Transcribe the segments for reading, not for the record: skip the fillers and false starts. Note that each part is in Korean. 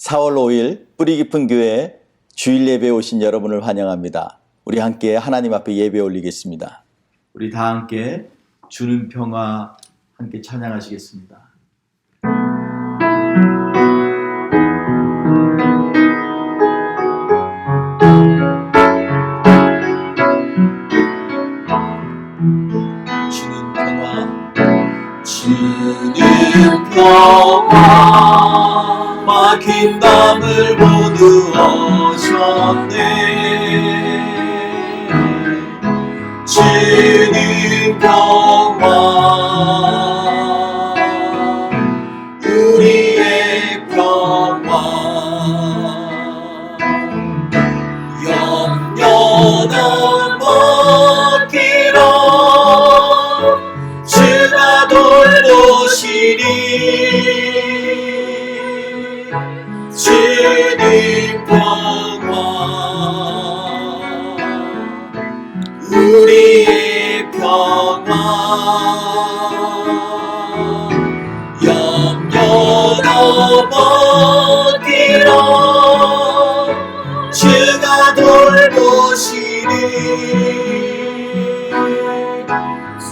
4월 5일 뿌리 깊은 교회 주일 예배에 오신 여러분을 환영합니다. 우리 함께 하나님 앞에 예배 올리겠습니다. 우리 다 함께 주는 평화 함께 찬양하시겠습니다. 주는 평화, 주는 평화, 막힌 담을 모두 어셨네. 주는 평화, 우리의 평화, 영원한 먹기로 주가 돌보시니. 주는 평화, 우리의 평화, 영원한 먹기로 주가 돌보시니.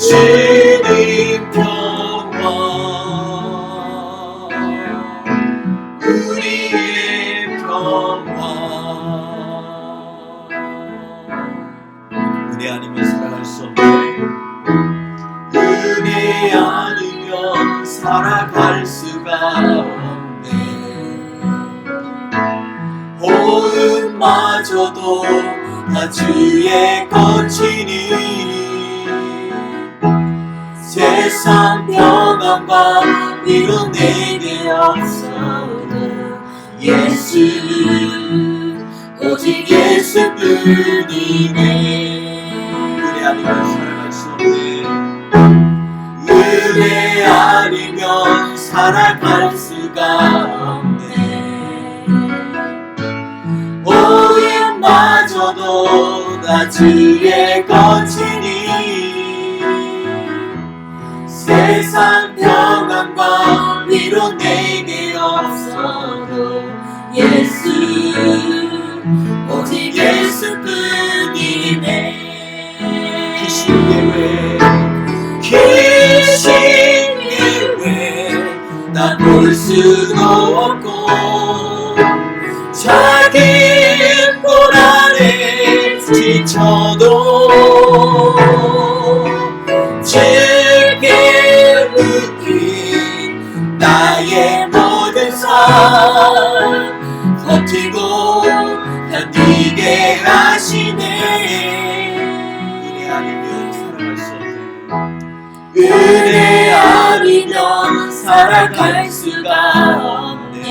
주는 평화, 우리의 평화. 은혜 아니면 살아갈 수 없네. 은혜 아니면 살아갈 수가 없네. 호흡마저도 다 주의 것이니. 세상 평안과 위로 내게 없어도 예수, 오직 예수뿐이네. 은혜 아니면 살아갈 수 없네. 은혜 아니면 살아갈 수가 없네. 오해마저도 다 주의 것이니. 세상 평안과 위로 내게 없어도 예수, 오직 예수뿐이네. 귀신 예외, 귀신 예외 나 볼 수도 없고 자기 꼴 아래 지쳐도 주께 묶인 나의 모든 삶 버티고 견디게 하시네. 은혜 아니면 살아갈 수 없네. 은혜 아니면 살아갈 수가 없네.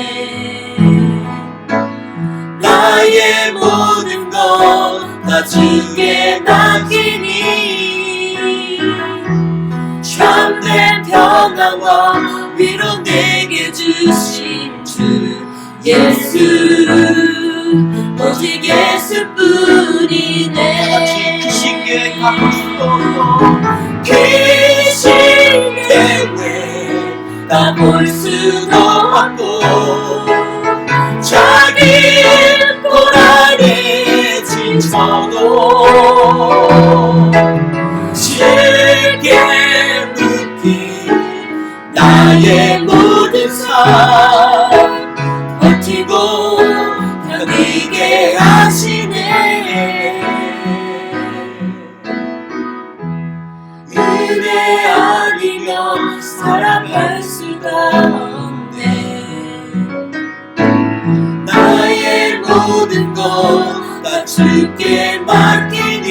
나의 모든 것 다 주께 맡기니. 참된 평안과 위로 내게 주신 주 예수, 오직 예수뿐이네. 같이 귀신계 가고 싶어도 귀신 때문에 나 볼 수도 없고 자기 꼴 아래 지쳐도 주께 묶인 나의 모든 삶 버티고 견디게 하시네. 은혜 아니면 살아갈 수가 없네. 나의 모든 것 다 주께 맡기니.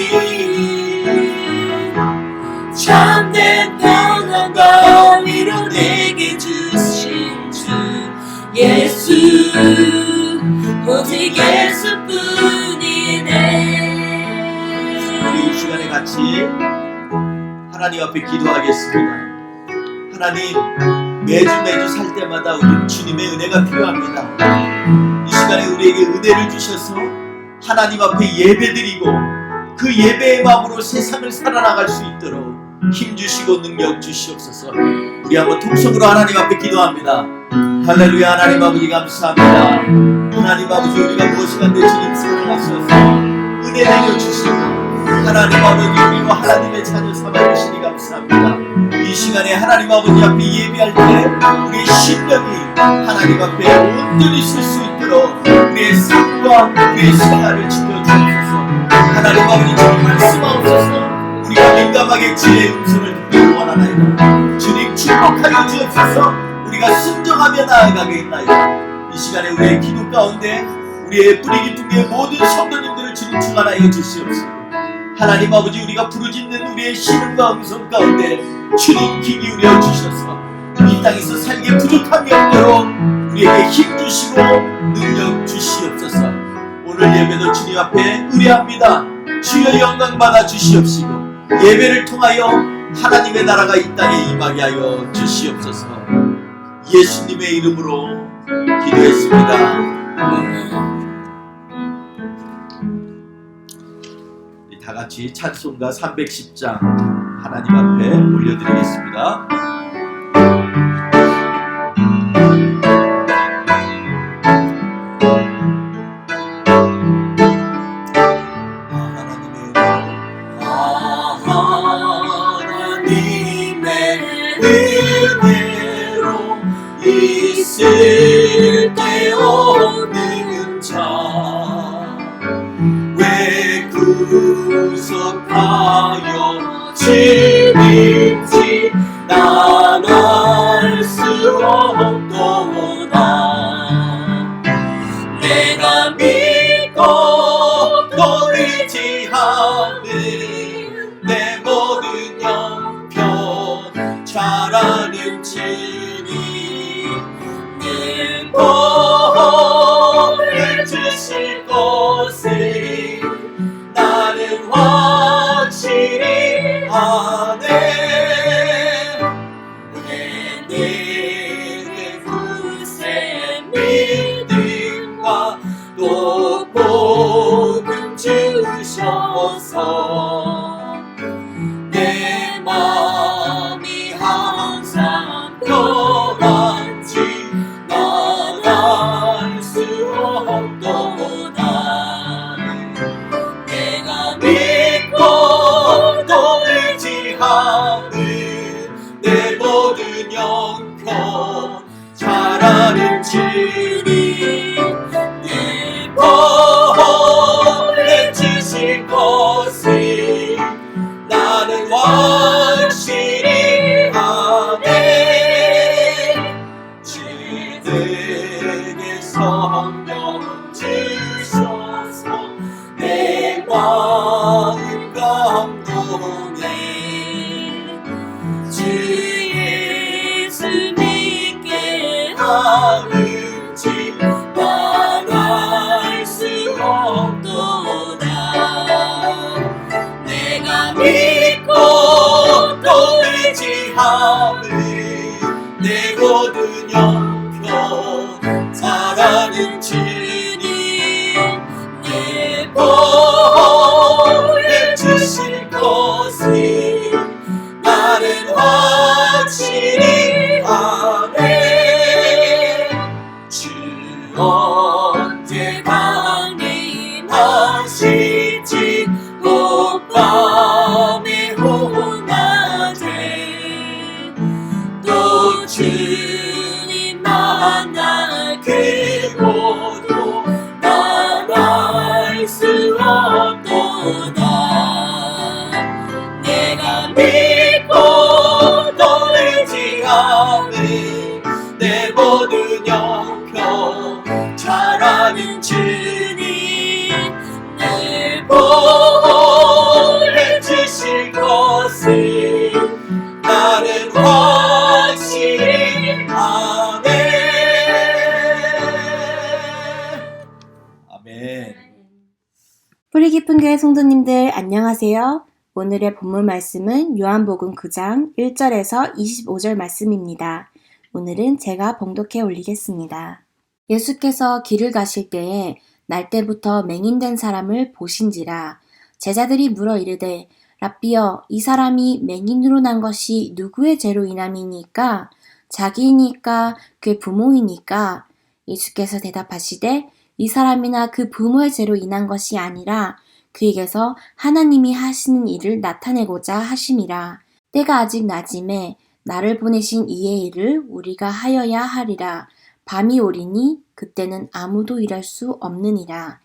참된 평안과 위로 내게 주신 주 예수, 오직 예수뿐이네. 우리 이 시간에 같이 하나님 앞에 기도하겠습니다. 하나님, 매주 살 때마다 우리 주님의 은혜가 필요합니다. 이 시간에 우리에게 은혜를 주셔서 하나님 앞에 예배드리고 그 예배의 마음으로 세상을 살아나갈 수 있도록 힘주시고 능력 주시옵소서. 우리 한번 통성으로 하나님 앞에 기도합니다. 할렐루야. 하나님 아버지 감사합니다. 하나님 아버지 우리가 무엇이간데 주님 사랑하셔서 은혜 내려주시고 하나님 아버지 우리로 하나님의 자녀 삼아주시니 감사합니다. 이 시간에 하나님 아버지 앞에 예배할 때 우리의 심령이 하나님 앞에 온전히 설 수 있도록 우리의 삶과 우리의 생활을 지켜주옵소서. 하나님 아버지 주님 말씀하옵소서. 우리가 민감하게 주의 음성을 듣기를 원하나이다. 주님 축복하여 주옵소서. 우리가 순종하며 나아가게 있나이다. 이 시간에 우리의 기도 가운데 우리의 뿌리 깊은 게 모든 성도님들을 주님 충만하여 주시옵소서. 하나님 아버지 우리가 부르짖는 우리의 신음과 음성 가운데 주님 귀 기울여 주셔서 이 땅에서 살기에 부족함이 없도록 우리에게 힘 주시고 능력 주시옵소서. 오늘 예배도 주님 앞에 의뢰합니다. 주여 영광 받아 주시옵시고 예배를 통하여 하나님의 나라가 이 땅에 임하게 하여 주시옵소서. 예수님의 이름으로 기도했습니다. 다 같이 찬송가 310장 하나님 앞에 올려드리겠습니다. 있을 때 없는 자 왜 구속하여 치는지 난 알 수 없도다. 내가 믿고 또 의지하는 내 모든 형편 잘 아는 보호해 주실 것을 나는 확실히 아네. 왜 내게 굳세 믿음과 또 복음 주셔서 내 마음이 항상 평안지 내가 믿고 또 의지하는 내 모든 영혼 잘 아는 주님 늘 보호해 주실 것을 나는 확실히 아네. 주에게 성령 주셔서 내 마음 감동해. 주 예수 믿게 하는지 난 알 수 없도다. 내가 믿고 또 의지하는 내 모든 영혼 잘 아는 주님 내 보호해 주실 것을 나는 확실히 아네. 주 언제 강림하실지 밤에 혼나되 또 주님 만날 그곳도 난 알 수 없도다. 내가 믿고 또 의지하는 내 모든 영혼 잘 아는 주님 늘 보호해 주실 것을 나는 확실히 아네. 아멘. 뿌리 깊은 교회 성도님들 안녕하세요. 오늘의 본문 말씀은 요한복음 9장 1절에서 25절 말씀입니다. 오늘은 제가 봉독해 올리겠습니다. 예수께서 길을 가실 때에 날때부터 맹인된 사람을 보신지라. 제자들이 물어 이르되 랍비여 이 사람이 맹인으로 난 것이 누구의 죄로 인함이니까? 자기이니까 그 부모이니까. 예수께서 대답하시되 이 사람이나 그 부모의 죄로 인한 것이 아니라 그에게서 하나님이 하시는 일을 나타내고자 하심이라. 때가 아직 낮음에 나를 보내신 이의 일을 우리가 하여야 하리라. 밤이 오리니 그때는 아무도 일할 수 없느니라.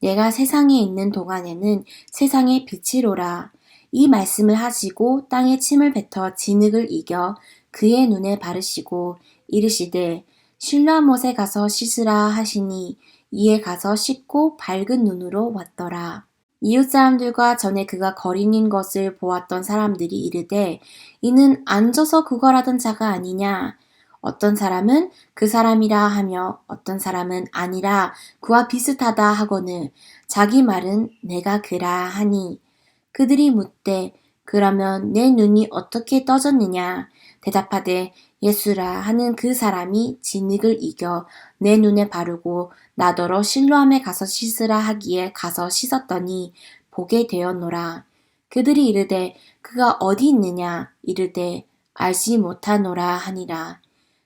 내가 세상에 있는 동안에는 세상의 빛이로라. 이 말씀을 하시고 땅에 침을 뱉어 진흙을 이겨 그의 눈에 바르시고 이르시되 실로암못에 가서 씻으라 하시니 이에 가서 씻고 밝은 눈으로 왔더라. 이웃 사람들과 전에 그가 거린인 것을 보았던 사람들이 이르되 이는 앉아서 구걸하던 자가 아니냐. 어떤 사람은 그 사람이라 하며 어떤 사람은 아니라 그와 비슷하다 하거늘 자기 말은 내가 그라 하니 그들이 묻되 그러면 내 눈이 어떻게 떠졌느냐. 대답하되 예수라 하는 그 사람이 진흙을 이겨 내 눈에 바르고 나더러 실로암에 가서 씻으라 하기에 가서 씻었더니 보게 되었노라. 그들이 이르되 그가 어디 있느냐. 이르되 알지 못하노라 하니라.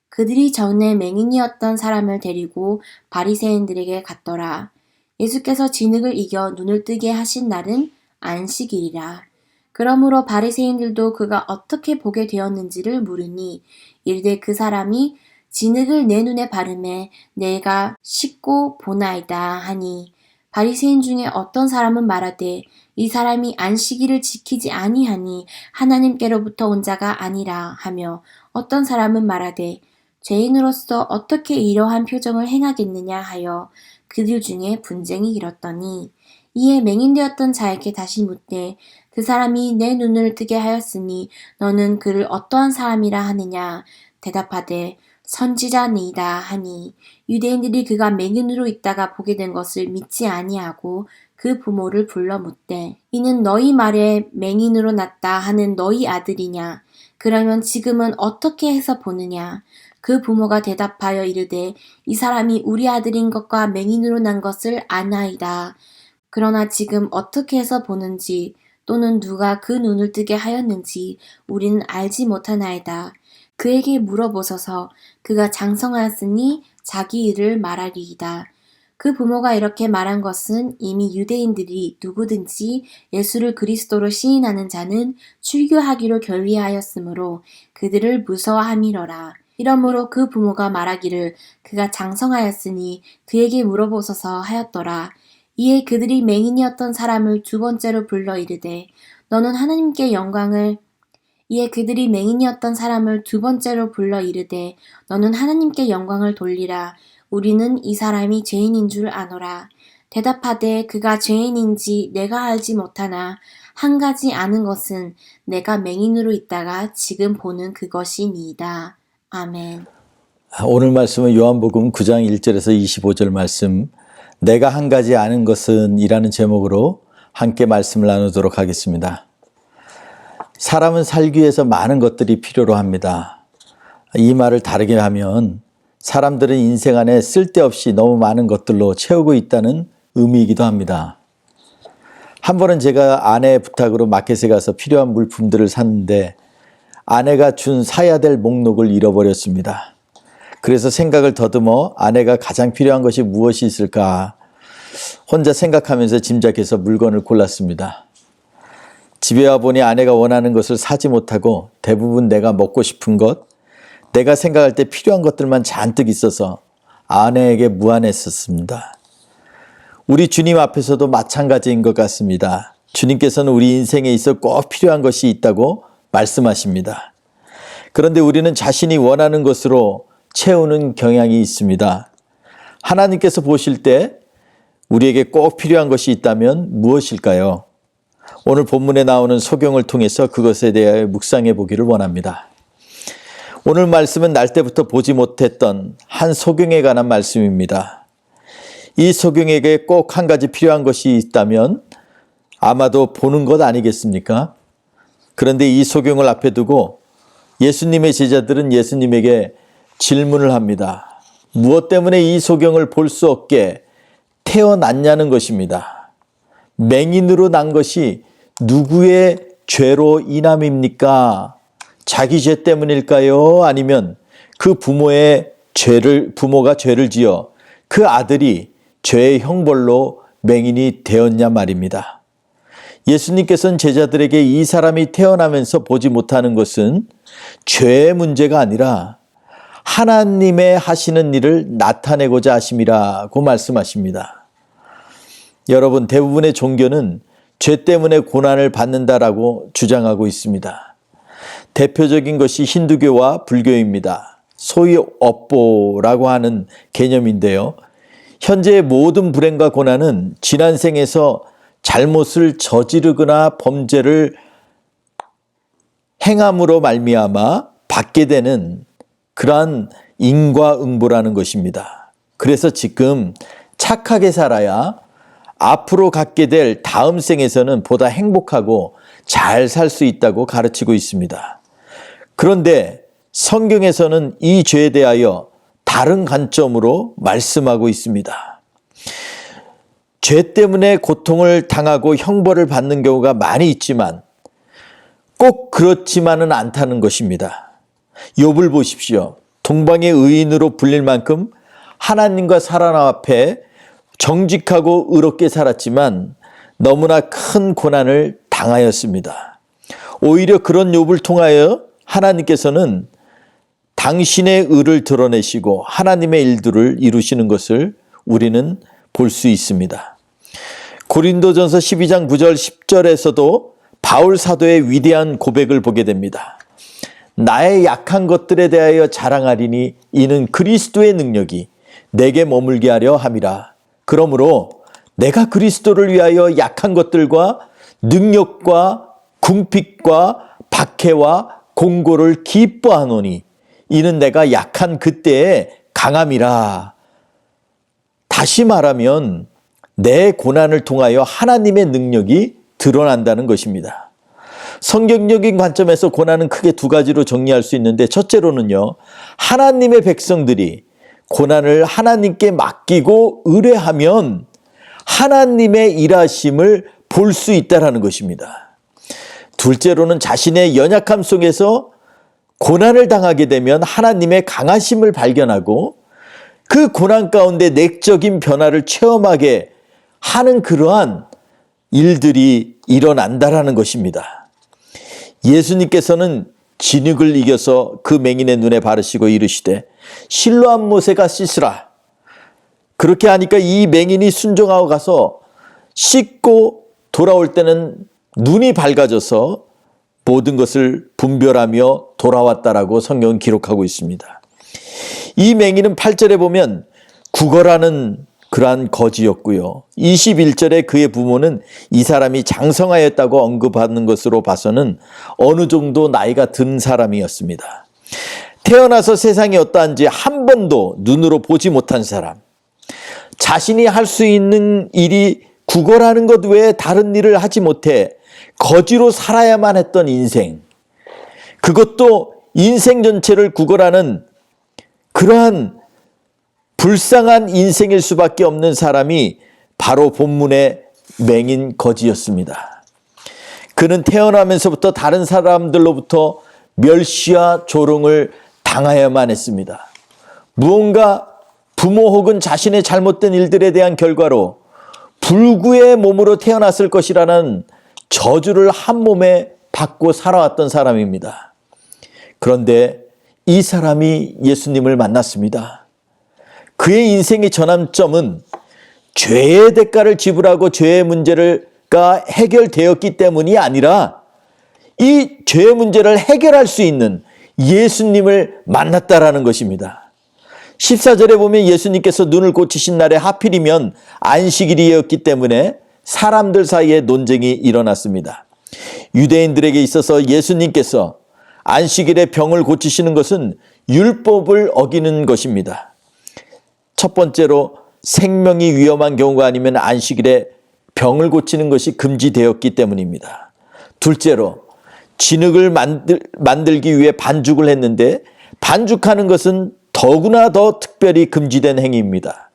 그들이 전에 맹인이었던 사람을 데리고 바리새인들에게 갔더라. 예수께서 진흙을 이겨 눈을 뜨게 하신 날은 안식일이라. 그러므로 바리새인들도 그가 어떻게 보게 되었는지를 물으니 이르되 그 사람이 진흙을 내 눈에 바르매 내가 씻고 보나이다 하니 바리새인 중에 어떤 사람은 말하되 이 사람이 안식일을 지키지 아니하니 하나님께로부터 온 자가 아니라 하며 어떤 사람은 말하되 죄인으로서 어떻게 이러한 표정을 행하겠느냐 하여 그들 중에 분쟁이 일었더니 이에 맹인되었던 자에게 다시 묻되 그 사람이 내 눈을 뜨게 하였으니 너는 그를 어떠한 사람이라 하느냐. 대답하되 선지자니이다 하니 유대인들이 그가 맹인으로 있다가 보게 된 것을 믿지 아니하고 그 부모를 불러 묻되 이는 너희 말에 맹인으로 났다 하는 너희 아들이냐. 그러면 지금은 어떻게 해서 보느냐. 그 부모가 대답하여 이르되 이 사람이 우리 아들인 것과 맹인으로 난 것을 아나이다. 그러나 지금 어떻게 해서 보는지 또는 누가 그 눈을 뜨게 하였는지 우리는 알지 못하나이다. 그에게 물어보소서. 그가 장성하였으니 자기 일을 말하리이다. 그 부모가 이렇게 말한 것은 이미 유대인들이 누구든지 예수를 그리스도로 시인하는 자는 출교하기로 결의하였으므로 그들을 무서워함이러라. 이러므로 그 부모가 말하기를 그가 장성하였으니 그에게 물어보소서 하였더라. 이에 그들이 맹인이었던 사람을 두 번째로 불러 이르되 너는 하나님께 영광을 돌리라. 우리는 이 사람이 죄인인 줄 아노라. 대답하되 그가 죄인인지 내가 알지 못하나 한 가지 아는 것은 내가 맹인으로 있다가 지금 보는 그것이니이다. 아멘. 오늘 말씀은 요한복음 9장 1절에서 25절 말씀 내가 한 가지 아는 것은 이라는 제목으로 함께 말씀을 나누도록 하겠습니다. 사람은 살기 위해서 많은 것들이 필요로 합니다. 이 말을 다르게 하면 사람들은 인생 안에 쓸데없이 너무 많은 것들로 채우고 있다는 의미이기도 합니다. 한 번은 제가 아내의 부탁으로 마켓에 가서 필요한 물품들을 샀는데 아내가 준 사야 될 목록을 잃어버렸습니다. 그래서 생각을 더듬어 아내가 가장 필요한 것이 무엇이 있을까 혼자 생각하면서 짐작해서 물건을 골랐습니다. 집에 와보니 아내가 원하는 것을 사지 못하고 대부분 내가 먹고 싶은 것, 내가 생각할 때 필요한 것들만 잔뜩 있어서 아내에게 무안했었습니다. 우리 주님 앞에서도 마찬가지인 것 같습니다. 주님께서는 우리 인생에 있어 꼭 필요한 것이 있다고 말씀하십니다. 그런데 우리는 자신이 원하는 것으로 채우는 경향이 있습니다. 하나님께서 보실 때 우리에게 꼭 필요한 것이 있다면 무엇일까요? 오늘 본문에 나오는 소경을 통해서 그것에 대해 묵상해 보기를 원합니다. 오늘 말씀은 날 때부터 보지 못했던 한 소경에 관한 말씀입니다. 이 소경에게 꼭 한 가지 필요한 것이 있다면 아마도 보는 것 아니겠습니까? 그런데 이 소경을 앞에 두고 예수님의 제자들은 예수님에게 질문을 합니다. 무엇 때문에 이 소경을 볼 수 없게 태어났냐는 것입니다. 맹인으로 난 것이 누구의 죄로 인함입니까? 자기 죄 때문일까요? 아니면 그 부모가 죄를 지어 그 아들이 죄의 형벌로 맹인이 되었냐 말입니다. 예수님께서는 제자들에게 이 사람이 태어나면서 보지 못하는 것은 죄의 문제가 아니라 하나님의 하시는 일을 나타내고자 하심이라고 말씀하십니다. 여러분, 대부분의 종교는 죄 때문에 고난을 받는다라고 주장하고 있습니다. 대표적인 것이 힌두교와 불교입니다. 소위 업보라고 하는 개념인데요. 현재의 모든 불행과 고난은 지난 생에서 잘못을 저지르거나 범죄를 행함으로 말미암아 받게 되는 그러한 인과응보라는 것입니다. 그래서 지금 착하게 살아야 앞으로 갖게 될 다음 생에서는 보다 행복하고 잘 살 수 있다고 가르치고 있습니다. 그런데 성경에서는 이 죄에 대하여 다른 관점으로 말씀하고 있습니다. 죄 때문에 고통을 당하고 형벌을 받는 경우가 많이 있지만 꼭 그렇지만은 않다는 것입니다. 욥을 보십시오. 동방의 의인으로 불릴 만큼 하나님과 사람 앞에 정직하고 의롭게 살았지만 너무나 큰 고난을 당하였습니다. 오히려 그런 욥을 통하여 하나님께서는 당신의 의를 드러내시고 하나님의 일들을 이루시는 것을 우리는 볼 수 있습니다. 고린도전서 12장 9절 10절에서도 바울 사도의 위대한 고백을 보게 됩니다. 나의 약한 것들에 대하여 자랑하리니 이는 그리스도의 능력이 내게 머물게 하려 함이라. 그러므로 내가 그리스도를 위하여 약한 것들과 능력과 궁핍과 박해와 공고를 기뻐하노니 이는 내가 약한 그때에 강함이라. 다시 말하면 내 고난을 통하여 하나님의 능력이 드러난다는 것입니다. 성경적인 관점에서 고난은 크게 두 가지로 정리할 수 있는데, 첫째로는요, 하나님의 백성들이 고난을 하나님께 맡기고 의뢰하면 하나님의 일하심을 볼 수 있다는 것입니다. 둘째로는 자신의 연약함 속에서 고난을 당하게 되면 하나님의 강하심을 발견하고 그 고난 가운데 내적인 변화를 체험하게 하는 그러한 일들이 일어난다라는 것입니다. 예수님께서는 진흙을 이겨서 그 맹인의 눈에 바르시고 이르시되 실로암 못에가 씻으라. 그렇게 하니까 이 맹인이 순종하고 가서 씻고 돌아올 때는 눈이 밝아져서 모든 것을 분별하며 돌아왔다라고 성경은 기록하고 있습니다. 이 맹인은 8절에 보면 구걸하는 그러한 거지였고요. 21절에 그의 부모는 이 사람이 장성하였다고 언급하는 것으로 봐서는 어느 정도 나이가 든 사람이었습니다. 태어나서 세상이 어떠한지 한 번도 눈으로 보지 못한 사람, 자신이 할 수 있는 일이 구걸하는 것 외에 다른 일을 하지 못해 거지로 살아야만 했던 인생, 그것도 인생 전체를 구걸하는 그러한 불쌍한 인생일 수밖에 없는 사람이 바로 본문의 맹인 거지였습니다. 그는 태어나면서부터 다른 사람들로부터 멸시와 조롱을 당하여야만 했습니다. 무언가 부모 혹은 자신의 잘못된 일들에 대한 결과로 불구의 몸으로 태어났을 것이라는 저주를 한 몸에 받고 살아왔던 사람입니다. 그런데 이 사람이 예수님을 만났습니다. 그의 인생의 전환점은 죄의 대가를 지불하고 죄의 문제가 해결되었기 때문이 아니라 이 죄의 문제를 해결할 수 있는 예수님을 만났다라는 것입니다. 14절에 보면 예수님께서 눈을 고치신 날에 하필이면 안식일이었기 때문에 사람들 사이에 논쟁이 일어났습니다. 유대인들에게 있어서 예수님께서 안식일에 병을 고치시는 것은 율법을 어기는 것입니다. 첫 번째로 생명이 위험한 경우가 아니면 안식일에 병을 고치는 것이 금지되었기 때문입니다. 둘째로 진흙을 만들기 위해 반죽을 했는데 반죽하는 것은 더구나 더 특별히 금지된 행위입니다.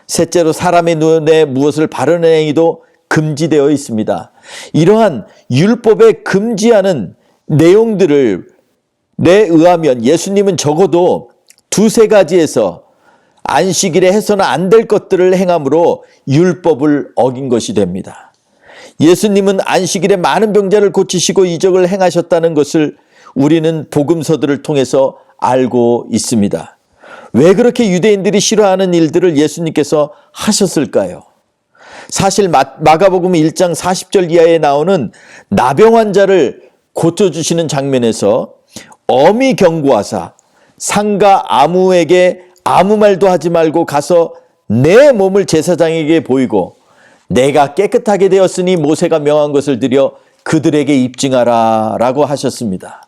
셋째로 사람의 눈에 무엇을 바르는 행위도 금지되어 있습니다. 이러한 율법에 금지하는 내용들을 의하면 예수님은 적어도 두세 가지에서 안식일에 해서는 안 될 것들을 행함으로 율법을 어긴 것이 됩니다. 예수님은 안식일에 많은 병자를 고치시고 이적을 행하셨다는 것을 우리는 복음서들을 통해서 알고 있습니다. 왜 그렇게 유대인들이 싫어하는 일들을 예수님께서 하셨을까요? 사실 마가복음 1장 40절 이하에 나오는 나병 환자를 고쳐주시는 장면에서 엄히 경고하사 상가 아무에게 아무 말도 하지 말고 가서 내 몸을 제사장에게 보이고 내가 깨끗하게 되었으니 모세가 명한 것을 드려 그들에게 입증하라 라고 하셨습니다.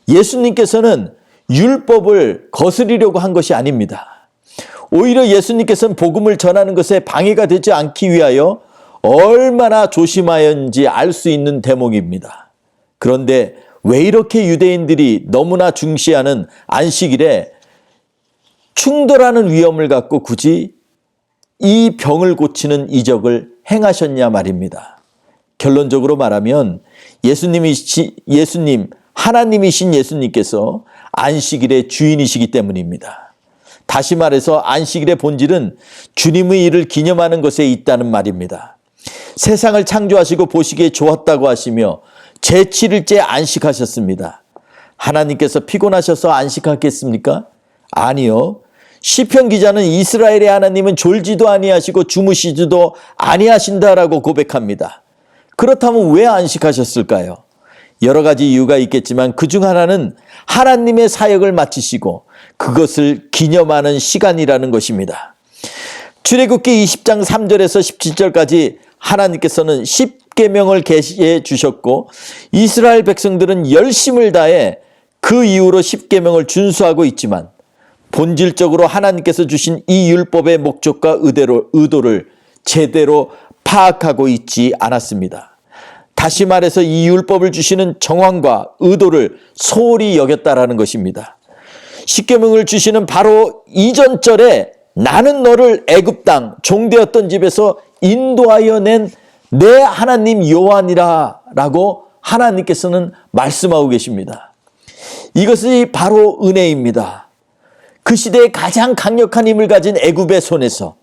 예수님께서는 율법을 거스리려고 한 것이 아닙니다. 오히려 예수님께서는 복음을 전하는 것에 방해가 되지 않기 위하여 얼마나 조심하였는지 알 수 있는 대목입니다. 그런데 왜 이렇게 유대인들이 너무나 중시하는 안식일에 충돌하는 위험을 갖고 굳이 이 병을 고치는 이적을 행하셨냐 말입니다. 결론적으로 말하면 하나님이신 예수님께서 안식일의 주인이시기 때문입니다. 다시 말해서 안식일의 본질은 주님의 일을 기념하는 것에 있다는 말입니다. 세상을 창조하시고 보시기에 좋았다고 하시며 제7일째 안식하셨습니다. 하나님께서 피곤하셔서 안식하겠습니까? 아니요. 시편 기자는 이스라엘의 하나님은 졸지도 아니하시고 주무시지도 아니하신다라고 고백합니다. 그렇다면 왜 안식하셨을까요? 여러 가지 이유가 있겠지만 그중 하나는 하나님의 사역을 마치시고 그것을 기념하는 시간이라는 것입니다. 출애굽기 20장 3절에서 17절까지 하나님께서는 10계명을 계시해 주셨고 이스라엘 백성들은 열심을 다해 그 이후로 10계명을 준수하고 있지만 본질적으로 하나님께서 주신 이 율법의 목적과 의도를 제대로 파악하고 있지 않았습니다. 다시 말해서 이 율법을 주시는 정황과 의도를 소홀히 여겼다라는 것입니다. 십계명을 주시는 바로 이전 절에 나는 너를 애굽 땅 종되었던 집에서 인도하여 낸 내 하나님 여호와니라 라고 하나님께서는 말씀하고 계십니다. 이것이 바로 은혜입니다. 그 시대에 가장 강력한 힘을 가진 애굽의 손에서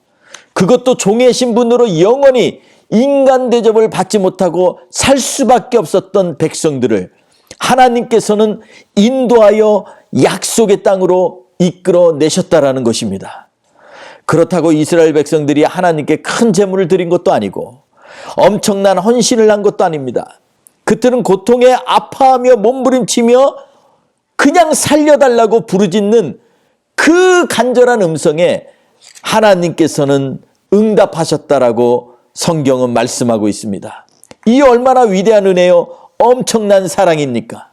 그것도 종의 신분으로 영원히 인간 대접을 받지 못하고 살 수밖에 없었던 백성들을 하나님께서는 인도하여 약속의 땅으로 이끌어 내셨다라는 것입니다. 그렇다고 이스라엘 백성들이 하나님께 큰 제물을 드린 것도 아니고 엄청난 헌신을 한 것도 아닙니다. 그들은 고통에 아파하며 몸부림치며 그냥 살려달라고 부르짖는 그 간절한 음성에 하나님께서는 응답하셨다라고 성경은 말씀하고 있습니다. 이 얼마나 위대한 은혜요, 엄청난 사랑입니까?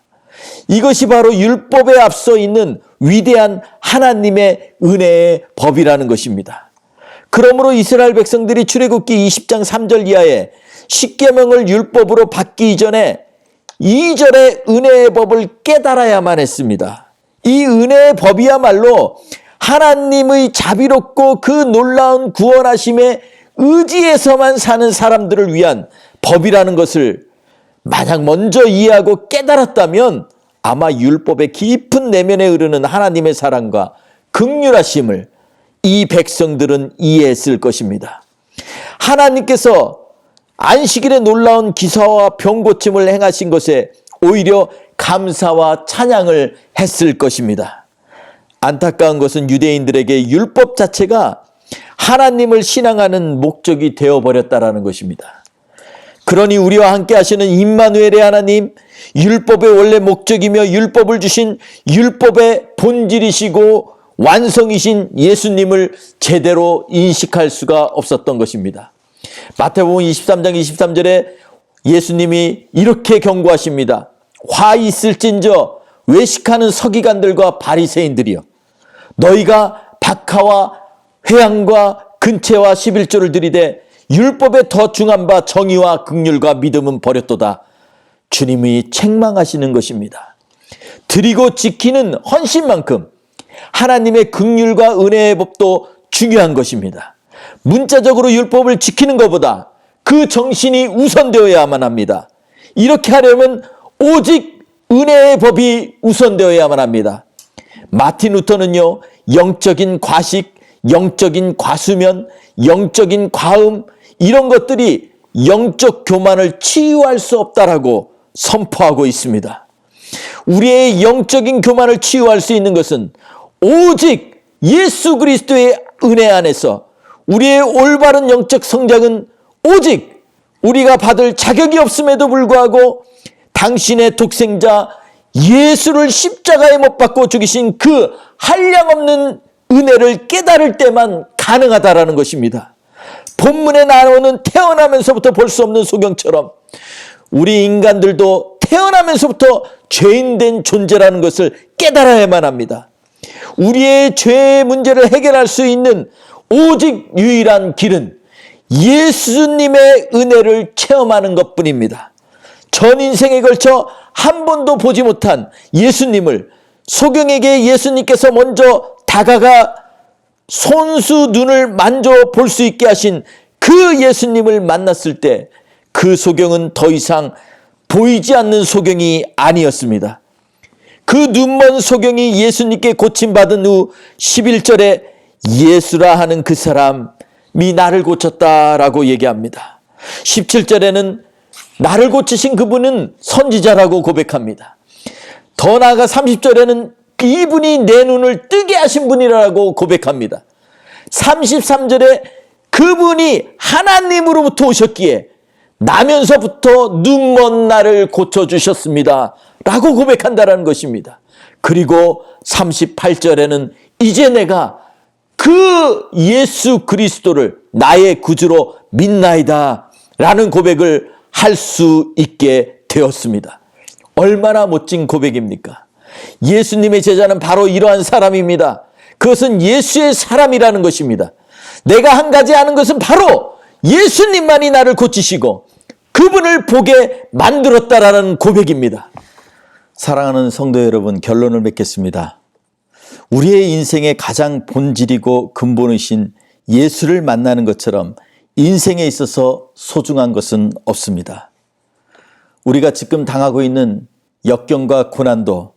이것이 바로 율법에 앞서 있는 위대한 하나님의 은혜의 법이라는 것입니다. 그러므로 이스라엘 백성들이 출애굽기 20장 3절 이하에 십계명을 율법으로 받기 이전에 2절의 은혜의 법을 깨달아야만 했습니다. 이 은혜의 법이야말로 하나님의 자비롭고 그 놀라운 구원하심의 의지에서만 사는 사람들을 위한 법이라는 것을 만약 먼저 이해하고 깨달았다면 아마 율법의 깊은 내면에 흐르는 하나님의 사랑과 긍휼하심을 이 백성들은 이해했을 것입니다. 하나님께서 안식일에 놀라운 기사와 병고침을 행하신 것에 오히려 감사와 찬양을 했을 것입니다. 안타까운 것은 유대인들에게 율법 자체가 하나님을 신앙하는 목적이 되어버렸다라는 것입니다. 그러니 우리와 함께 하시는 임마누엘의 하나님, 율법의 원래 목적이며 율법을 주신 율법의 본질이시고 완성이신 예수님을 제대로 인식할 수가 없었던 것입니다. 마태복음 23장 23절에 예수님이 이렇게 경고하십니다. 화 있을진저 외식하는 서기관들과 바리새인들이여, 너희가 박하와 회향과 근체와 11조를 들이되 율법에 더 중한 바 정의와 긍휼과 믿음은 버렸도다. 주님이 책망하시는 것입니다. 드리고 지키는 헌신만큼 하나님의 긍휼과 은혜의 법도 중요한 것입니다. 문자적으로 율법을 지키는 것보다 그 정신이 우선되어야만 합니다. 이렇게 하려면 오직 은혜의 법이 우선되어야만 합니다. 마틴 루터는요, 영적인 과식, 영적인 과수면, 영적인 과음, 이런 것들이 영적 교만을 치유할 수 없다라고 선포하고 있습니다. 우리의 영적인 교만을 치유할 수 있는 것은 오직 예수 그리스도의 은혜 안에서, 우리의 올바른 영적 성장은 오직 우리가 받을 자격이 없음에도 불구하고 당신의 독생자 예수를 십자가에 못 박고 죽이신 그 한량없는 은혜를 깨달을 때만 가능하다라는 것입니다. 본문에 나오는 태어나면서부터 볼 수 없는 소경처럼 우리 인간들도 태어나면서부터 죄인된 존재라는 것을 깨달아야만 합니다. 우리의 죄의 문제를 해결할 수 있는 오직 유일한 길은 예수님의 은혜를 체험하는 것뿐입니다. 전 인생에 걸쳐 한 번도 보지 못한 예수님을, 소경에게 예수님께서 먼저 다가가 손수 눈을 만져볼 수 있게 하신 그 예수님을 만났을 때 그 소경은 더 이상 보이지 않는 소경이 아니었습니다. 그 눈먼 소경이 예수님께 고침받은 후 11절에 예수라 하는 그 사람이 나를 고쳤다라고 얘기합니다. 17절에는 나를 고치신 그분은 선지자라고 고백합니다. 더 나아가 30절에는 이분이 내 눈을 뜨게 하신 분이라고 고백합니다. 33절에 그분이 하나님으로부터 오셨기에 나면서부터 눈먼 나를 고쳐주셨습니다 라고 고백한다는 것입니다. 그리고 38절에는 이제 내가 그 예수 그리스도를 나의 구주로 믿나이다 라는 고백을 할 수 있게 되었습니다. 얼마나 멋진 고백입니까? 예수님의 제자는 바로 이러한 사람입니다. 그것은 예수의 사람이라는 것입니다. 내가 한 가지 아는 것은 바로 예수님만이 나를 고치시고 그분을 보게 만들었다라는 고백입니다. 사랑하는 성도 여러분, 결론을 맺겠습니다. 우리의 인생의 가장 본질이고 근본이신 예수를 만나는 것처럼 인생에 있어서 소중한 것은 없습니다. 우리가 지금 당하고 있는 역경과 고난도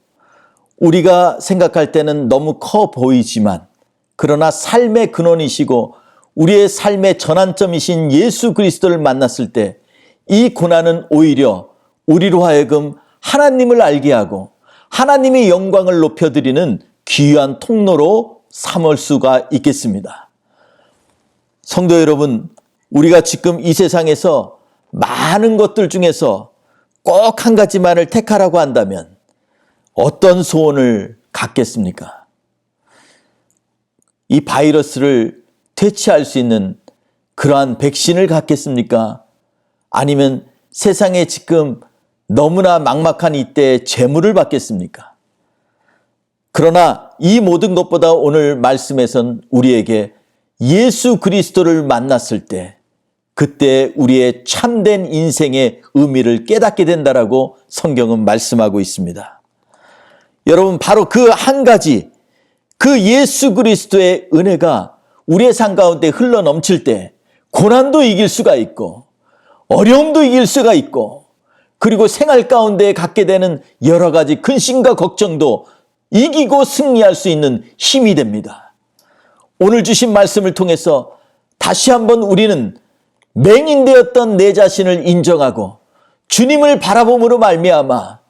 우리가 생각할 때는 너무 커 보이지만, 그러나 삶의 근원이시고 우리의 삶의 전환점이신 예수 그리스도를 만났을 때 이 고난은 오히려 우리로 하여금 하나님을 알게 하고 하나님의 영광을 높여드리는 귀한 통로로 삼을 수가 있겠습니다. 성도 여러분, 우리가 지금 이 세상에서 많은 것들 중에서 꼭 한 가지만을 택하라고 한다면 어떤 소원을 갖겠습니까? 이 바이러스를 퇴치할 수 있는 그러한 백신을 갖겠습니까? 아니면 세상에 지금 너무나 막막한 이때에 재물을 받겠습니까? 그러나 이 모든 것보다 오늘 말씀에선 우리에게 예수 그리스도를 만났을 때 그때 우리의 참된 인생의 의미를 깨닫게 된다라고 성경은 말씀하고 있습니다. 여러분, 바로 그 한 가지, 그 예수 그리스도의 은혜가 우리의 삶 가운데 흘러 넘칠 때 고난도 이길 수가 있고 어려움도 이길 수가 있고, 그리고 생활 가운데 갖게 되는 여러 가지 근심과 걱정도 이기고 승리할 수 있는 힘이 됩니다. 오늘 주신 말씀을 통해서 다시 한번 우리는 맹인되었던 내 자신을 인정하고 주님을 바라봄으로 말미암아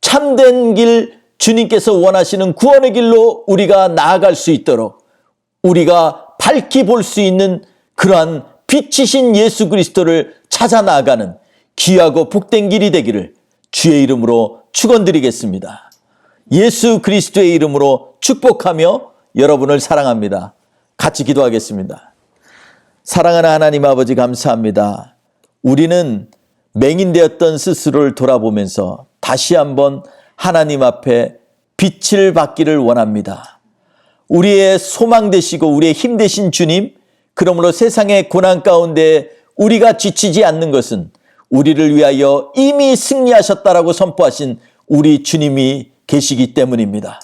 참된 길, 주님께서 원하시는 구원의 길로 우리가 나아갈 수 있도록 우리가 밝히 볼 수 있는 그러한 빛이신 예수 그리스도를 찾아 나아가는 귀하고 복된 길이 되기를 주의 이름으로 축원드리겠습니다. 예수 그리스도의 이름으로 축복하며 여러분을 사랑합니다. 같이 기도하겠습니다. 사랑하는 하나님 아버지, 감사합니다. 우리는 맹인되었던 스스로를 돌아보면서 다시 한번 하나님 앞에 빛을 받기를 원합니다. 우리의 소망 되시고 우리의 힘 되신 주님, 그러므로 세상의 고난 가운데 우리가 지치지 않는 것은 우리를 위하여 이미 승리하셨다라고 선포하신 우리 주님이 계시기 때문입니다.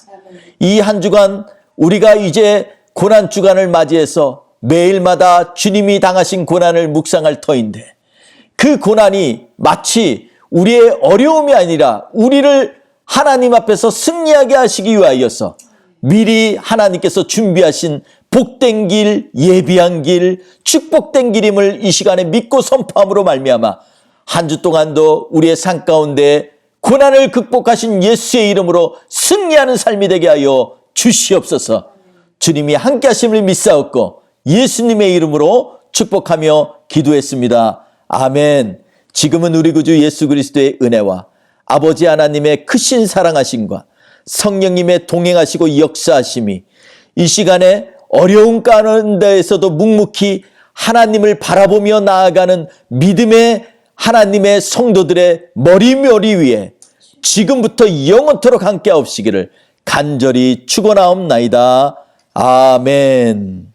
이 한 주간 우리가 이제 고난 주간을 맞이해서 매일마다 주님이 당하신 고난을 묵상할 터인데, 그 고난이 마치 우리의 어려움이 아니라 우리를 하나님 앞에서 승리하게 하시기 위하여서 미리 하나님께서 준비하신 복된 길, 예비한 길, 축복된 길임을 이 시간에 믿고 선포함으로 말미암아 한 주 동안도 우리의 삶 가운데 고난을 극복하신 예수의 이름으로 승리하는 삶이 되게 하여 주시옵소서. 주님이 함께 하심을 믿사옵고 예수님의 이름으로 축복하며 기도했습니다. 아멘. 지금은 우리 구주 예수 그리스도의 은혜와 아버지 하나님의 크신 사랑하심과 성령님의 동행하시고 역사하심이 이 시간에 어려운 가운데에서도 묵묵히 하나님을 바라보며 나아가는 믿음의 하나님의 성도들의 머리머리 위에 지금부터 영원토록 함께 하옵시기를 간절히 축원하옵나이다. 아멘.